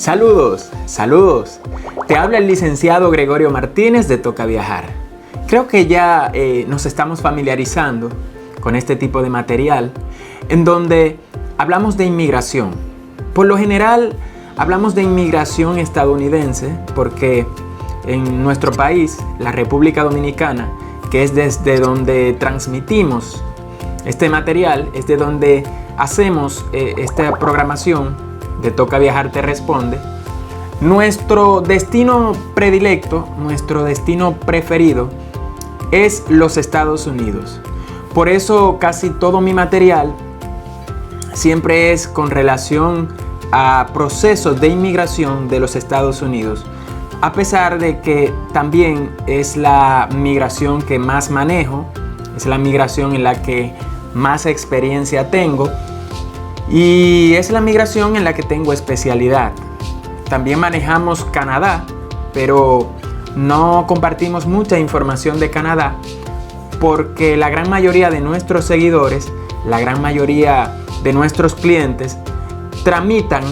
Saludos, saludos. Te habla el licenciado Gregorio Martínez de Toca Viajar. Creo que ya nos estamos familiarizando con este tipo de material en donde hablamos de inmigración. Por lo general hablamos de inmigración estadounidense porque en nuestro país, la República Dominicana, que es desde donde transmitimos este material, es de donde hacemos esta programación de Toca Viajar Te Responde, nuestro destino predilecto, nuestro destino preferido es los Estados Unidos. Por eso casi todo mi material siempre es con relación a procesos de inmigración de los Estados Unidos, a pesar de que también es la migración que más manejo, es la migración en la que más experiencia tengo y es la migración en la que tengo especialidad. También manejamos Canadá, pero no compartimos mucha información de Canadá porque la gran mayoría de nuestros seguidores, la gran mayoría de nuestros clientes tramitan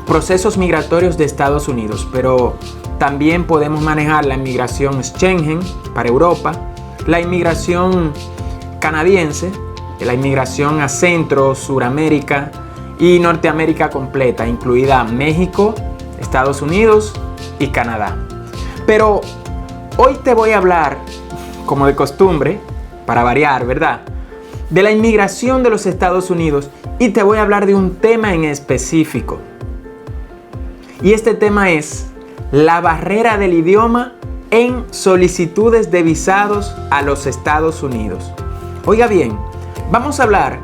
procesos migratorios de Estados Unidos, pero también podemos manejar la inmigración Schengen para Europa, la inmigración canadiense, la inmigración a Centro, Suramérica y Norteamérica completa, incluida México, Estados Unidos y Canadá. Pero hoy te voy a hablar, como de costumbre, para variar, ¿verdad?, de la inmigración de los Estados Unidos y te voy a hablar de un tema en específico. Y este tema es la barrera del idioma en solicitudes de visados a los Estados Unidos. Oiga bien, vamos a hablar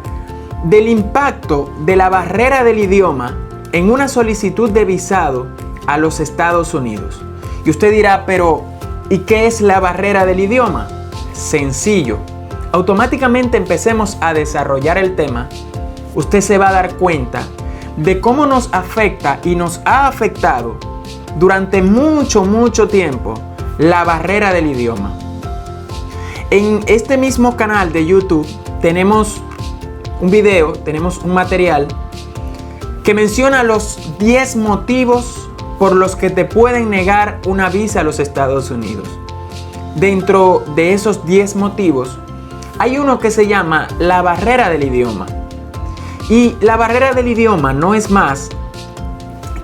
del impacto de la barrera del idioma en una solicitud de visado a los Estados Unidos. Y usted dirá, pero ¿y qué es la barrera del idioma? Sencillo. Automáticamente empecemos a desarrollar el tema, usted se va a dar cuenta de cómo nos afecta y nos ha afectado durante mucho tiempo la barrera del idioma. En este mismo canal de YouTube tenemos un video, tenemos un material que menciona los 10 motivos por los que te pueden negar una visa a los Estados Unidos. Dentro de esos 10 motivos hay uno que se llama la barrera del idioma. Y la barrera del idioma no es más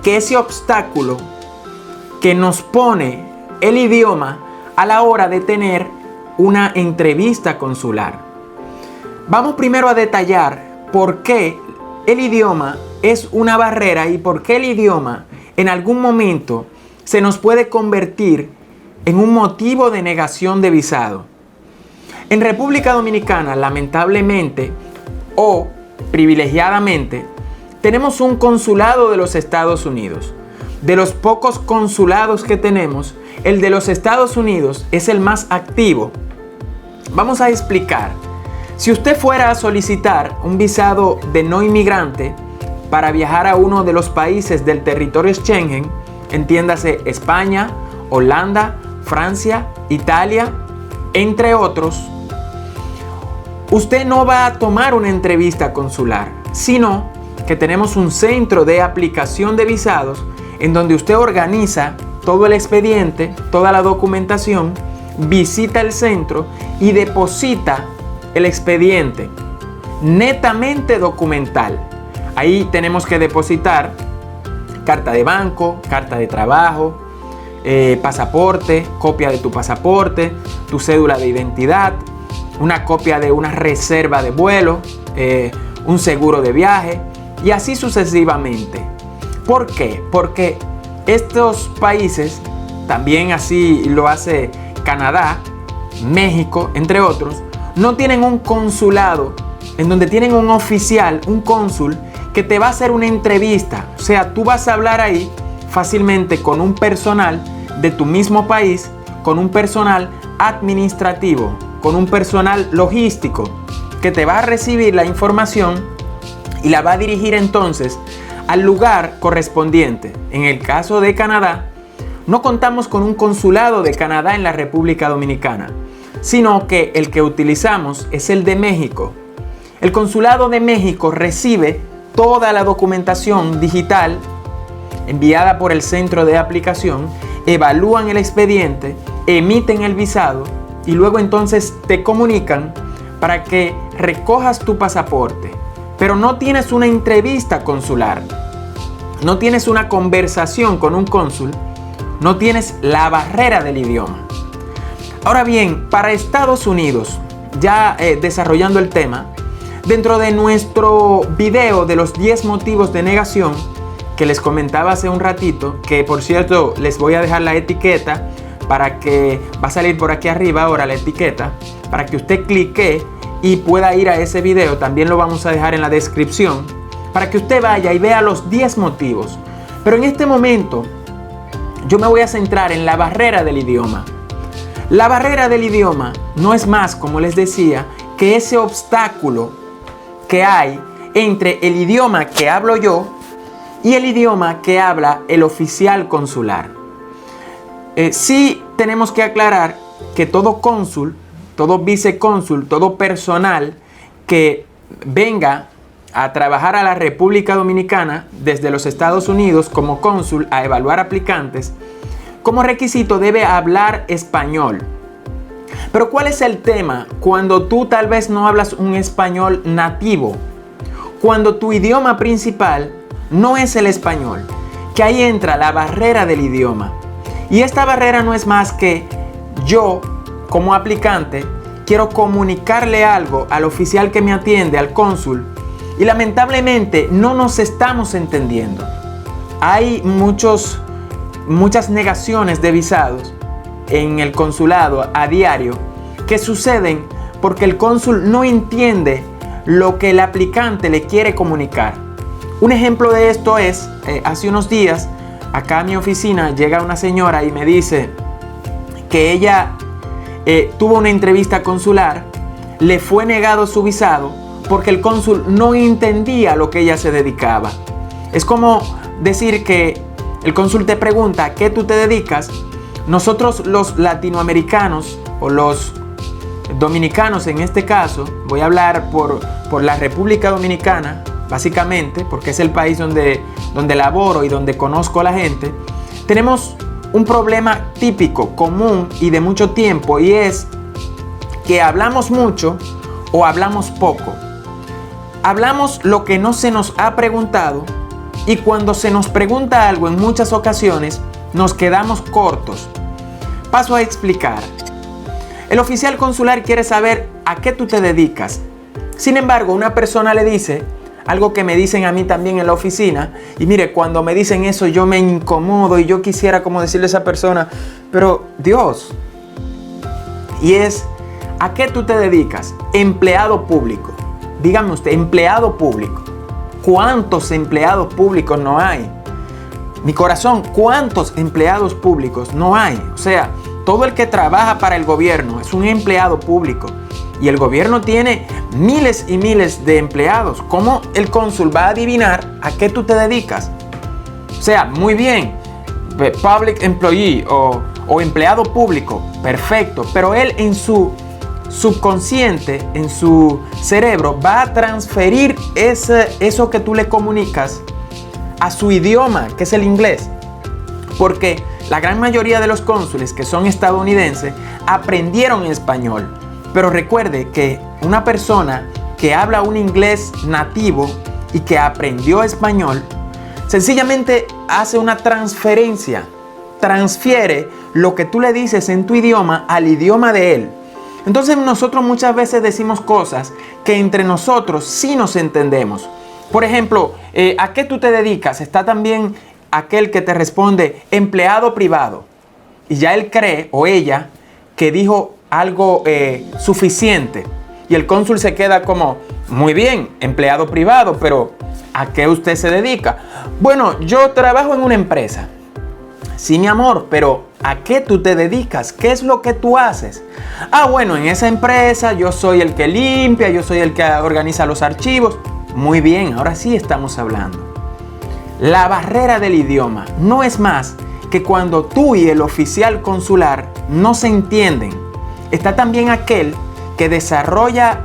que ese obstáculo que nos pone el idioma a la hora de tener una entrevista consular. Vamos primero a detallar por qué el idioma es una barrera y por qué el idioma en algún momento se nos puede convertir en un motivo de negación de visado. En República Dominicana, lamentablemente o privilegiadamente, tenemos un consulado de los Estados Unidos. De los pocos consulados que tenemos, el de los Estados Unidos es el más activo. Vamos a explicar. Si usted fuera a solicitar un visado de no inmigrante para viajar a uno de los países del territorio Schengen, entiéndase España, Holanda, Francia, Italia, entre otros, usted no va a tomar una entrevista consular, sino que tenemos un centro de aplicación de visados en donde usted organiza todo el expediente, toda la documentación, visita el centro y deposita el expediente netamente documental. Ahí tenemos que depositar carta de banco, carta de trabajo, pasaporte, copia de tu pasaporte, tu cédula de identidad, una copia de una reserva de vuelo, un seguro de viaje y así sucesivamente. ¿Por qué? Porque estos países, también así lo hace Canadá, México, entre otros, no tienen un consulado en donde tienen un oficial, un cónsul, que te va a hacer una entrevista. O sea, tú vas a hablar ahí fácilmente con un personal de tu mismo país, con un personal administrativo, con un personal logístico que te va a recibir la información y la va a dirigir entonces al lugar correspondiente. En el caso de Canadá, no contamos con un consulado de Canadá en la República Dominicana, sino que el que utilizamos es el de México. El consulado de México recibe toda la documentación digital enviada por el centro de aplicación, evalúan el expediente, emiten el visado y luego entonces te comunican para que recojas tu pasaporte. Pero no tienes una entrevista consular, no tienes una conversación con un cónsul, no tienes la barrera del idioma. Ahora bien, para Estados Unidos, ya desarrollando el tema, dentro de nuestro video de los 10 motivos de negación que les comentaba hace un ratito, que por cierto les voy a dejar la etiqueta para que va a salir por aquí arriba ahora la etiqueta, para que usted clique y pueda ir a ese video. También lo vamos a dejar en la descripción para que usted vaya y vea los 10 motivos. Pero en este momento yo me voy a centrar en la barrera del idioma. La barrera del idioma no es más, como les decía, que ese obstáculo que hay entre el idioma que hablo yo y el idioma que habla el oficial consular. Sí tenemos que aclarar que todo cónsul, todo vicecónsul, todo personal que venga a trabajar a la República Dominicana desde los Estados Unidos como cónsul a evaluar aplicantes, como requisito debe hablar español. Pero ¿cuál es el tema cuando tú tal vez no hablas un español nativo? Cuando tu idioma principal no es el español, que ahí entra la barrera del idioma. Y esta barrera no es más que yo, como aplicante, quiero comunicarle algo al oficial que me atiende, al cónsul, y lamentablemente no nos estamos entendiendo. Hay muchas negaciones de visados en el consulado a diario que suceden porque el cónsul no entiende lo que el aplicante le quiere comunicar. Un ejemplo de esto es, hace unos días, acá a mi oficina llega una señora y me dice que ella tuvo una entrevista consular, le fue negado su visado porque el cónsul no entendía a lo que ella se dedicaba. Es como decir que el cónsul te pregunta ¿a qué tú te dedicas? Nosotros los latinoamericanos o los dominicanos en este caso, voy a hablar por la República Dominicana, básicamente, porque es el país donde laboro y donde conozco a la gente, tenemos un problema típico, común y de mucho tiempo, y es que hablamos mucho o hablamos poco. Hablamos lo que no se nos ha preguntado y cuando se nos pregunta algo en muchas ocasiones nos quedamos cortos. Paso a explicar. El oficial consular quiere saber a qué tú te dedicas. Sin embargo, una persona le dice algo que me dicen a mí también en la oficina, y mire, cuando me dicen eso yo me incomodo y yo quisiera como decirle a esa persona, pero Dios, y es, ¿a qué tú te dedicas? Empleado público. Dígame usted, empleado público. ¿Cuántos empleados públicos no hay? Mi corazón, ¿cuántos empleados públicos no hay? O sea, todo el que trabaja para el gobierno es un empleado público. Y el gobierno tiene miles y miles de empleados. ¿Cómo el cónsul va a adivinar a qué tú te dedicas? O sea, muy bien, public employee o empleado público, perfecto. Pero él en su subconsciente, en su cerebro, va a transferir eso que tú le comunicas a su idioma, que es el inglés. Porque la gran mayoría de los cónsules que son estadounidenses aprendieron español. Pero recuerde que una persona que habla un inglés nativo y que aprendió español, sencillamente hace una transferencia, transfiere lo que tú le dices en tu idioma al idioma de él. Entonces nosotros muchas veces decimos cosas que entre nosotros sí nos entendemos. Por ejemplo, ¿a qué tú te dedicas? Está también aquel que te responde empleado privado. Y ya él cree, o ella, que dijo algo suficiente. Y el cónsul se queda como, muy bien, empleado privado, pero ¿a qué usted se dedica? Bueno, yo trabajo en una empresa. Sí, mi amor, pero ¿a qué tú te dedicas? ¿Qué es lo que tú haces? Ah, bueno, en esa empresa yo soy el que limpia, yo soy el que organiza los archivos. Muy bien, ahora sí estamos hablando. La barrera del idioma no es más que cuando tú y el oficial consular no se entienden. Está también aquel que desarrolla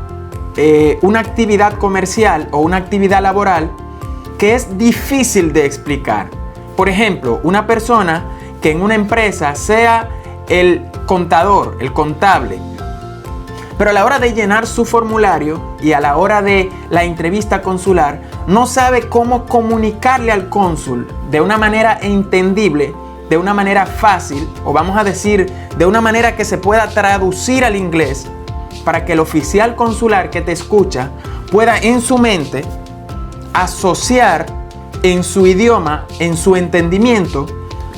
una actividad comercial o una actividad laboral que es difícil de explicar. Por ejemplo, una persona que en una empresa sea el contador, el contable, pero a la hora de llenar su formulario y a la hora de la entrevista consular, no sabe cómo comunicarle al cónsul de una manera entendible, de una manera fácil, o vamos a decir, de una manera que se pueda traducir al inglés, para que el oficial consular que te escucha pueda en su mente asociar en su idioma, en su entendimiento,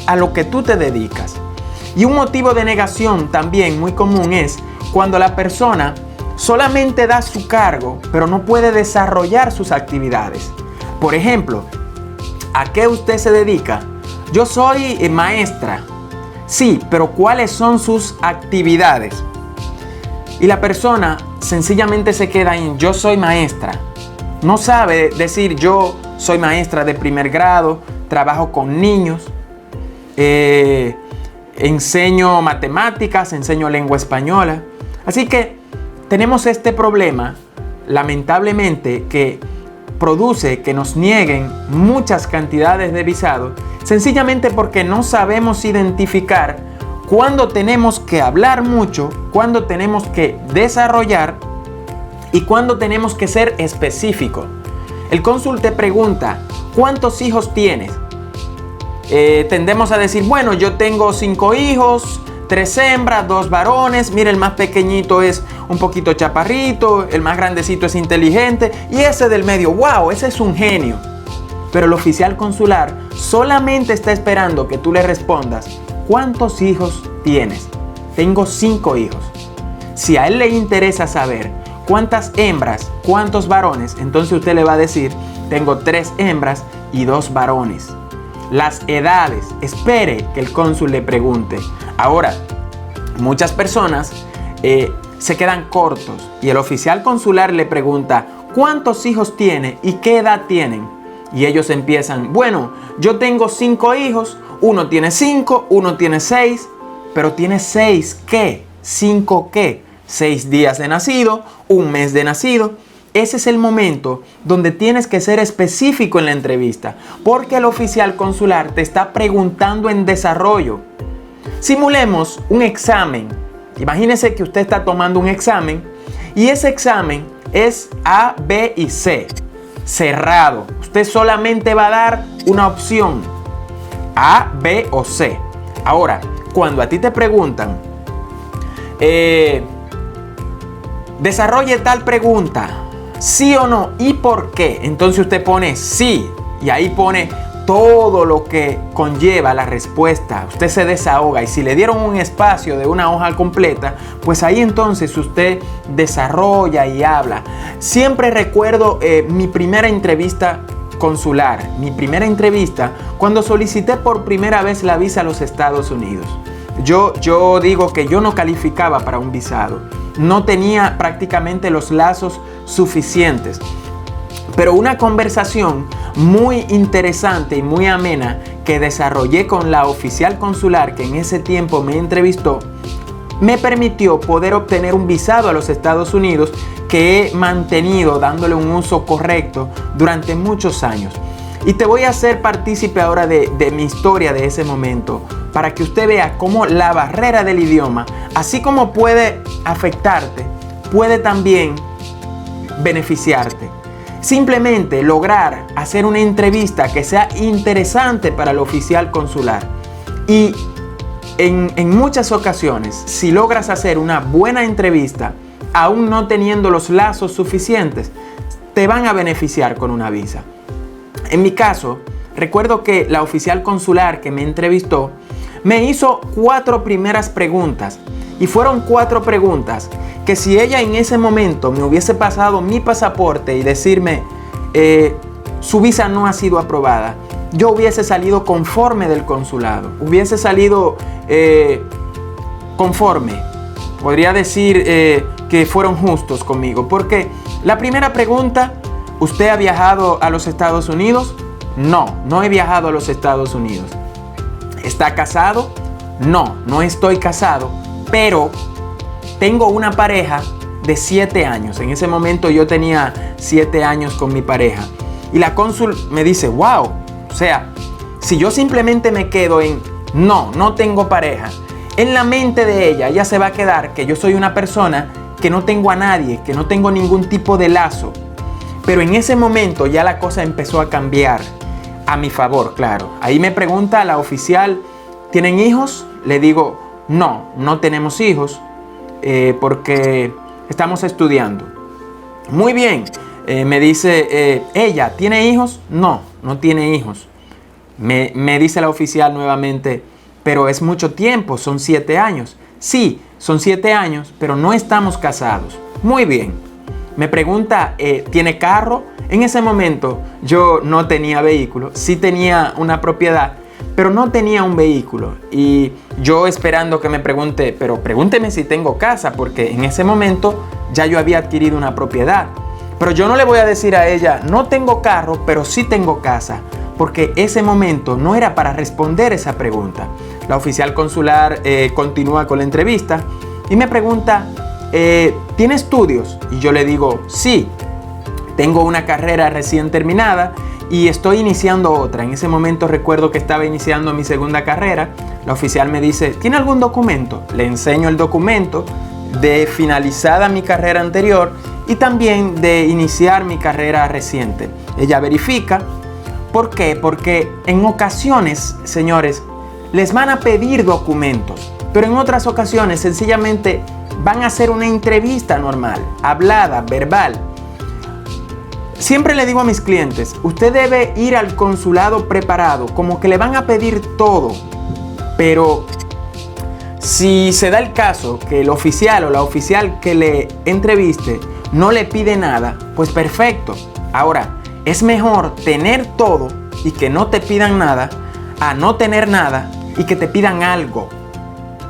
a lo que tú te dedicas. Y un motivo de negación también muy común es cuando la persona solamente da su cargo, pero no puede desarrollar sus actividades. Por ejemplo, ¿a qué usted se dedica? Yo soy maestra. Sí, pero ¿cuáles son sus actividades? Y la persona sencillamente se queda en yo soy maestra. No sabe decir yo soy maestra de primer grado, trabajo con niños, enseño matemáticas, enseño lengua española. Así que tenemos este problema, lamentablemente, que produce que nos nieguen muchas cantidades de visados, sencillamente porque no sabemos identificar cuándo tenemos que hablar mucho, cuándo tenemos que desarrollar y cuándo tenemos que ser específicos. El cónsul te pregunta, ¿cuántos hijos tienes? Tendemos a decir, bueno, yo tengo 5 hijos, 3 hembras, 2 varones. Mira, el más pequeñito es un poquito chaparrito, el más grandecito es inteligente y ese del medio, wow, ese es un genio. Pero el oficial consular solamente está esperando que tú le respondas, ¿cuántos hijos tienes? Tengo 5 hijos. Si a él le interesa saber cuántas hembras, cuántos varones, entonces usted le va a decir, tengo 3 hembras y 2 varones. Las edades, espere que el cónsul le pregunte. Ahora, muchas personas se quedan cortos y el oficial consular le pregunta, ¿cuántos hijos tiene y qué edad tienen? Y ellos empiezan, bueno, yo tengo 5 hijos, uno tiene 5, uno tiene 6, pero tiene 6, ¿qué? ¿5 qué? 6 días de nacido, un mes de nacido. Ese es el momento donde tienes que ser específico en la entrevista, porque el oficial consular te está preguntando en desarrollo. Simulemos un examen. Imagínese que usted está tomando un examen y ese examen es A, B y C. Cerrado. Usted solamente va a dar una opción, A, B o C. Ahora, cuando a ti te preguntan, desarrolle tal pregunta, sí o no, y por qué, entonces usted pone sí y ahí pone todo lo que conlleva la respuesta. Usted se desahoga y si le dieron un espacio de una hoja completa, pues ahí entonces usted desarrolla y habla. Siempre recuerdo mi primera entrevista consular, mi primera entrevista cuando solicité por primera vez la visa a los Estados Unidos. Yo digo que yo no calificaba para un visado, no tenía prácticamente los lazos suficientes. Pero una conversación muy interesante y muy amena que desarrollé con la oficial consular que en ese tiempo me entrevistó, me permitió poder obtener un visado a los Estados Unidos que he mantenido dándole un uso correcto durante muchos años. Y te voy a hacer partícipe ahora de mi historia de ese momento para que usted vea cómo la barrera del idioma, así como puede afectarte, puede también beneficiarte. Simplemente lograr hacer una entrevista que sea interesante para el oficial consular. Y en muchas ocasiones, si logras hacer una buena entrevista, aún no teniendo los lazos suficientes, te van a beneficiar con una visa. En mi caso, recuerdo que la oficial consular que me entrevistó me hizo 4 primeras preguntas. Y fueron 4 preguntas que si ella en ese momento me hubiese pasado mi pasaporte y decirme su visa no ha sido aprobada, yo hubiese salido conforme del consulado, hubiese salido conforme. Podría decir que fueron justos conmigo, porque la primera pregunta, ¿usted ha viajado a los Estados Unidos? No, no he viajado a los Estados Unidos. ¿Está casado? No, no estoy casado, pero tengo una pareja de 7 años. En ese momento yo tenía 7 años con mi pareja. Y la cónsul me dice, wow, o sea, Si yo simplemente me quedo en no tengo pareja, en la mente de ella se va a quedar que yo soy una persona que no tengo a nadie, que no tengo ningún tipo de lazo. Pero en ese momento ya la cosa empezó a cambiar a mi favor, claro. Ahí me pregunta la oficial, ¿tienen hijos? Le digo, no tenemos hijos porque estamos estudiando. Muy bien, me dice, ¿ella tiene hijos? No tiene hijos. Me dice la oficial nuevamente, pero es mucho tiempo, son 7 años. Sí, son 7 años, pero no estamos casados. Muy bien. Me pregunta, ¿tiene carro? En ese momento yo no tenía vehículo, sí tenía una propiedad, pero no tenía un vehículo. Y yo esperando que me pregunte, pero pregúnteme si tengo casa, porque en ese momento ya yo había adquirido una propiedad. Pero yo no le voy a decir a ella, no tengo carro, pero sí tengo casa, porque ese momento no era para responder esa pregunta. La oficial consular continúa con la entrevista y me pregunta, ¿tiene estudios? Y yo le digo, sí, tengo una carrera recién terminada y estoy iniciando otra. En ese momento recuerdo que estaba iniciando mi segunda carrera. La oficial me dice, ¿tiene algún documento? Le enseño el documento de finalizada mi carrera anterior y también de iniciar mi carrera reciente. Ella verifica. ¿Por qué? Porque en ocasiones, señores, les van a pedir documentos, pero en otras ocasiones sencillamente van a hacer una entrevista normal, hablada, verbal. Siempre le digo a mis clientes, usted debe ir al consulado preparado, como que le van a pedir todo, pero si se da el caso que el oficial o la oficial que le entreviste no le pide nada, pues perfecto. Ahora, es mejor tener todo y que no te pidan nada a no tener nada y que te pidan algo.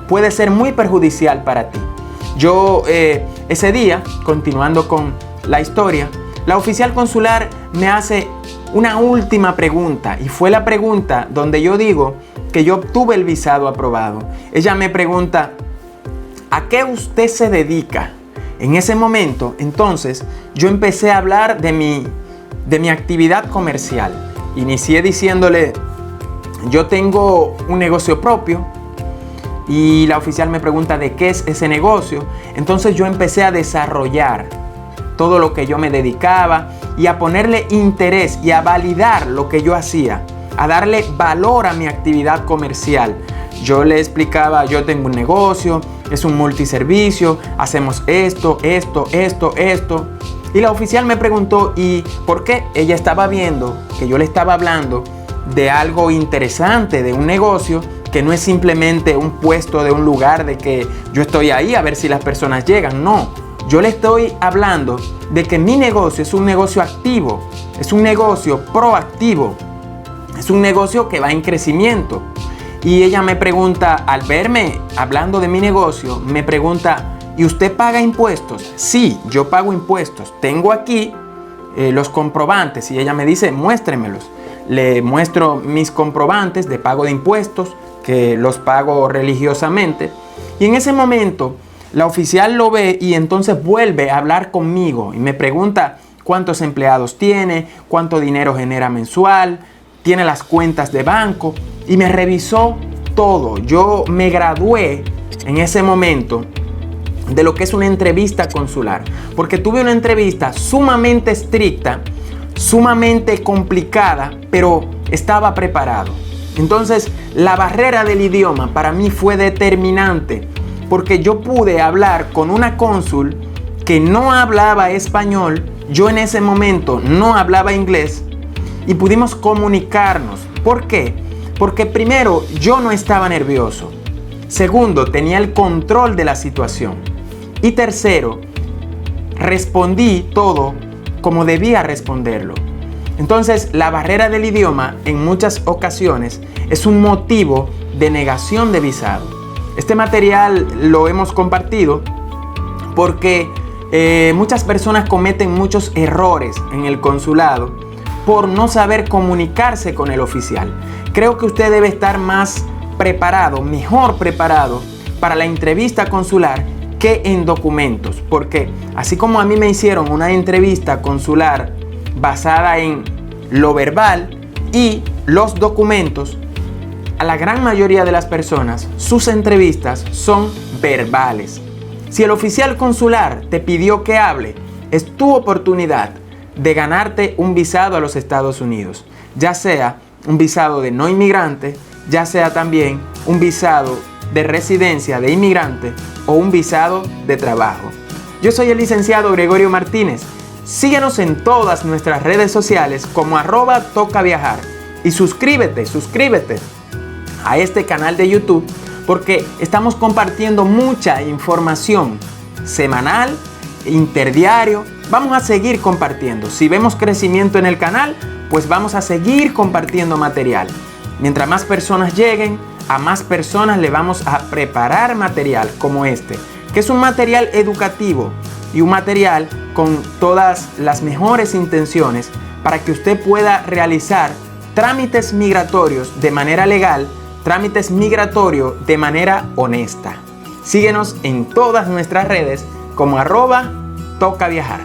Puede ser muy perjudicial para ti. Yo ese día, continuando con la historia, la oficial consular me hace una última pregunta y fue la pregunta donde yo digo que yo obtuve el visado aprobado. Ella me pregunta, ¿a qué usted se dedica? En ese momento, entonces, yo empecé a hablar de mi actividad comercial. Inicié diciéndole, yo tengo un negocio propio y la oficial me pregunta de qué es ese negocio. Entonces yo empecé a desarrollar todo lo que yo me dedicaba y a ponerle interés y a validar lo que yo hacía, a darle valor a mi actividad comercial. Yo le explicaba, yo tengo un negocio, es un multiservicio, hacemos esto. Y la oficial me preguntó, ¿y por qué? Ella estaba viendo que yo le estaba hablando de algo interesante, de un negocio que no es simplemente un puesto de un lugar de que yo estoy ahí a ver si las personas llegan. No, yo le estoy hablando de que mi negocio es un negocio activo, es un negocio proactivo, es un negocio que va en crecimiento. Y ella me pregunta, al verme hablando de mi negocio, me pregunta, ¿y usted paga impuestos? Sí, yo pago impuestos. Tengo aquí los comprobantes. Y ella me dice, muéstremelos. Le muestro mis comprobantes de pago de impuestos, que los pago religiosamente. Y en ese momento, la oficial lo ve y entonces vuelve a hablar conmigo. Y me pregunta cuántos empleados tiene, cuánto dinero genera mensual, tiene las cuentas de banco. Y me revisó todo. Yo me gradué en ese momento de lo que es una entrevista consular, porque tuve una entrevista sumamente estricta, sumamente complicada, pero estaba preparado. Entonces, la barrera del idioma para mí fue determinante, porque yo pude hablar con una cónsul que no hablaba español, yo en ese momento no hablaba inglés, y pudimos comunicarnos. ¿Por qué? Porque primero, yo no estaba nervioso. Segundo, tenía el control de la situación. Y tercero, respondí todo como debía responderlo. Entonces, la barrera del idioma en muchas ocasiones es un motivo de negación de visado. Este material lo hemos compartido porque muchas personas cometen muchos errores en el consulado por no saber comunicarse con el oficial. Creo que usted debe estar más preparado, mejor preparado para la entrevista consular que en documentos, porque así como a mí me hicieron una entrevista consular basada en lo verbal y los documentos, a la gran mayoría de las personas, sus entrevistas son verbales. Si el oficial consular te pidió que hable, es tu oportunidad de ganarte un visado a los Estados Unidos, ya sea un visado de no inmigrante, ya sea también un visado de residencia de inmigrante o un visado de trabajo. Yo soy el licenciado Gregorio Martínez. Síguenos en todas nuestras redes sociales como @tocaviajar y suscríbete a este canal de YouTube porque estamos compartiendo mucha información semanal, interdiario. Vamos a seguir compartiendo. Si vemos crecimiento en el canal, pues vamos a seguir compartiendo material. Mientras más personas lleguen, a más personas le vamos a preparar material como este, que es un material educativo y un material con todas las mejores intenciones para que usted pueda realizar trámites migratorios de manera legal, trámites migratorios de manera honesta. Síguenos en todas nuestras redes como @tocaviajar.